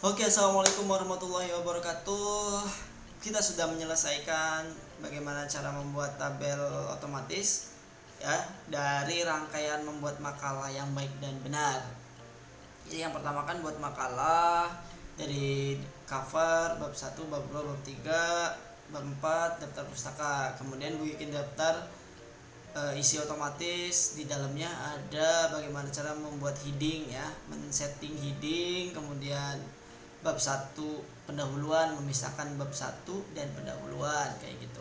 Oke, assalamualaikum warahmatullahi wabarakatuh. Kita sudah menyelesaikan bagaimana cara membuat tabel otomatis ya dari rangkaian membuat makalah yang baik dan benar. Jadi yang pertama kan buat makalah dari cover bab 1, bab 2, bab 3, bab 4 daftar pustaka. Kemudian bikin daftar isi otomatis. Di dalamnya ada bagaimana cara membuat heading ya, men-setting heading, kemudian bab 1 pendahuluan, memisahkan bab 1 dan pendahuluan kayak gitu.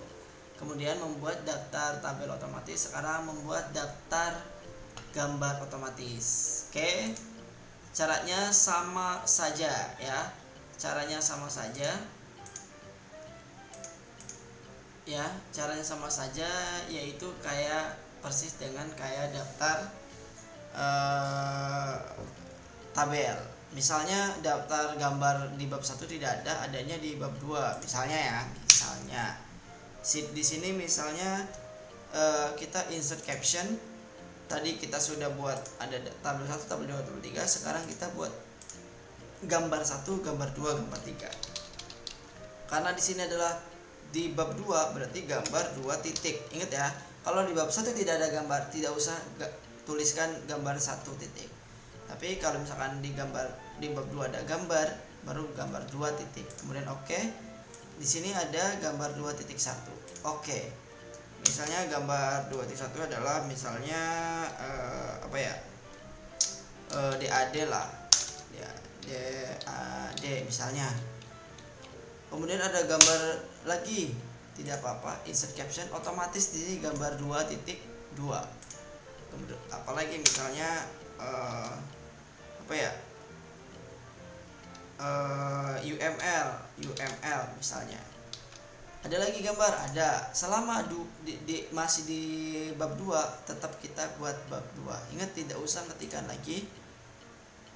Kemudian membuat daftar tabel otomatis, sekarang membuat daftar gambar otomatis. Oke. Caranya sama saja ya. Caranya sama saja. Ya, caranya sama saja, yaitu kayak persis dengan kayak daftar tabel. Misalnya daftar gambar di bab 1 tidak ada, adanya di bab 2 misalnya ya. Misalnya di sini misalnya kita insert caption. Tadi kita sudah buat ada tabel 1, tabel 2, tabel 3. Sekarang kita buat gambar 1, gambar 2, gambar 3. Karena di sini adalah di bab 2 berarti gambar 2 titik. Ingat ya, kalau di bab 1 tidak ada gambar, tidak usah tuliskan gambar 1 titik. Tapi kalau misalkan di bab 2 ada gambar, baru gambar 2 titik. Kemudian oke. Di sini ada gambar 2.1. Oke. Misalnya gambar 2.1 adalah misalnya DAD lah. DAD misalnya. Kemudian ada gambar lagi, tidak apa-apa, insert caption, otomatis di gambar 2.2. Kemudian apalagi misalnya UML misalnya. Ada lagi gambar, ada. Selama masih di bab 2, tetap kita buat bab 2. Ingat, tidak usah ketikan lagi.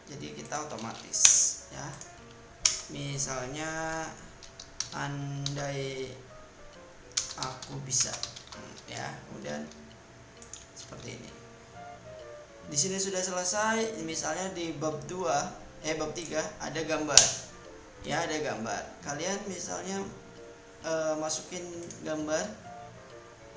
Jadi kita otomatis ya. Misalnya andai aku bisa ya, kemudian seperti ini. Di sini sudah selesai. Misalnya di bab 3 ada gambar. Ya, ada gambar. Kalian misalnya masukin gambar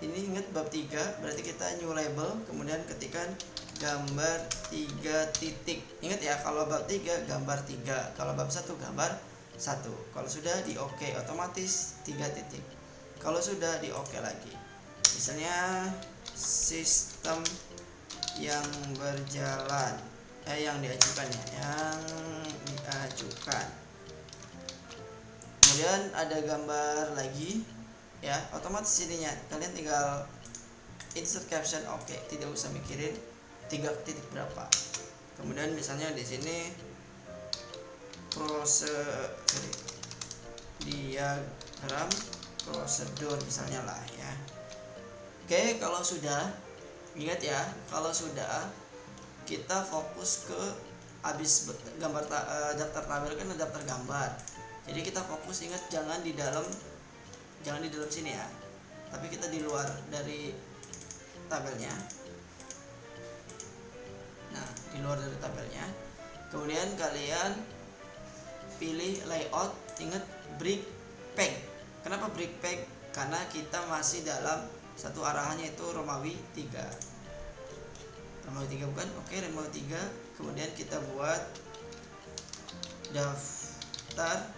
ini, ingat bab 3 berarti kita new label, kemudian ketikkan gambar 3 titik. Ingat ya, kalau bab 3 gambar 3, kalau bab 1 gambar 1. Kalau sudah di oke, otomatis 3 titik. Kalau sudah di oke lagi. Misalnya sistem yang berjalan, yang diajukan ya, yang diajukan. Kemudian ada gambar lagi ya, otomatis ininya kalian tinggal insert caption, oke, tidak usah mikirin 3 titik berapa. Kemudian misalnya di sini diagram prosedur misalnya lah ya. Oke, kalau sudah, ingat ya, kalau sudah kita fokus ke habis gambar daftar tabel kan ada daftar gambar. Jadi kita fokus, ingat, jangan di dalam sini ya, tapi kita di luar dari tabelnya. Nah, di luar dari tabelnya. Kemudian kalian pilih layout, ingat break peg. Kenapa break peg? Karena kita masih dalam satu arahannya, itu Romawi 3. Romawi 3 bukan? Oke, Romawi 3. Kemudian kita buat daftar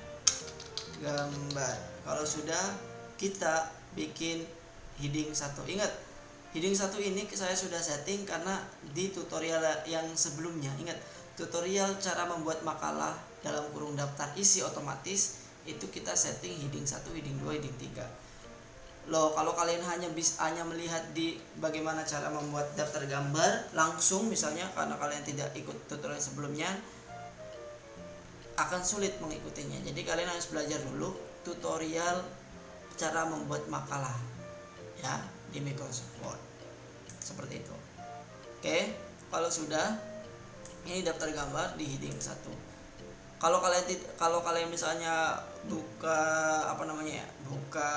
gambar. Kalau sudah, kita bikin heading 1. Ingat, heading 1 ini saya sudah setting karena di tutorial yang sebelumnya, ingat, tutorial cara membuat makalah dalam kurung daftar isi otomatis, itu kita setting heading 1, heading 2, heading 3. Loh, kalau kalian hanya melihat di bagaimana cara membuat daftar gambar langsung misalnya, karena kalian tidak ikut tutorial sebelumnya, akan sulit mengikutinya. Jadi kalian harus belajar dulu tutorial cara membuat makalah ya di Microsoft Word. Seperti itu. Oke, kalau sudah, ini daftar gambar di heading 1. Kalau kalian misalnya buka buka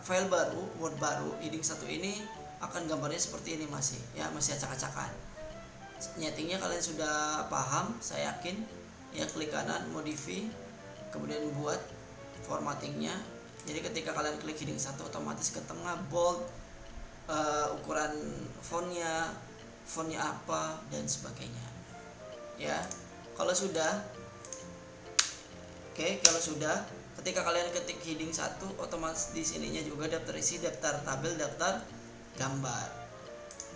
file baru, Word baru, heading 1 ini akan gambarnya seperti ini, masih acak-acakan. Nyetingnya kalian sudah paham, saya yakin. ya, klik kanan modify, kemudian buat formattingnya. Jadi ketika kalian klik heading 1 otomatis ke tengah bold, ukuran fontnya apa dan sebagainya ya. Kalau sudah ketika kalian ketik heading 1 otomatis di sininya juga daftar isi, daftar tabel, daftar gambar.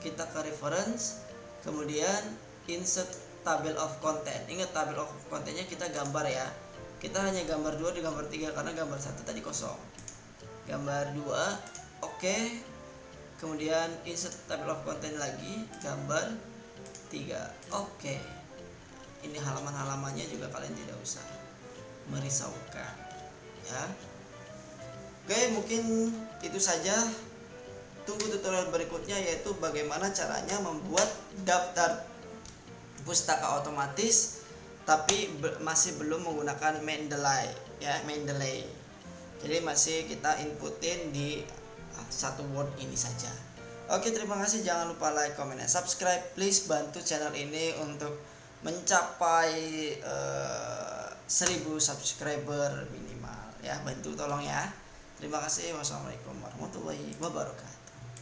Kita ke reference, kemudian insert table of content. Ingat table of contentnya kita gambar ya. Kita hanya gambar 2 di gambar 3 karena gambar 1 tadi kosong. Gambar 2 oke. Kemudian insert table of content lagi, gambar 3 oke. Ini halaman-halamannya juga kalian tidak usah merisaukan ya. Oke, mungkin itu saja. Tunggu tutorial berikutnya, yaitu bagaimana caranya membuat daftar pustaka otomatis tapi masih belum menggunakan Mendeley ya, Mendeley. Jadi masih kita inputin di satu Word ini saja. Oke, terima kasih. Jangan lupa like, comment, dan subscribe. Please bantu channel ini untuk mencapai 1000 subscriber minimal ya. Bantu tolong ya. Terima kasih. Wassalamualaikum warahmatullahi wabarakatuh.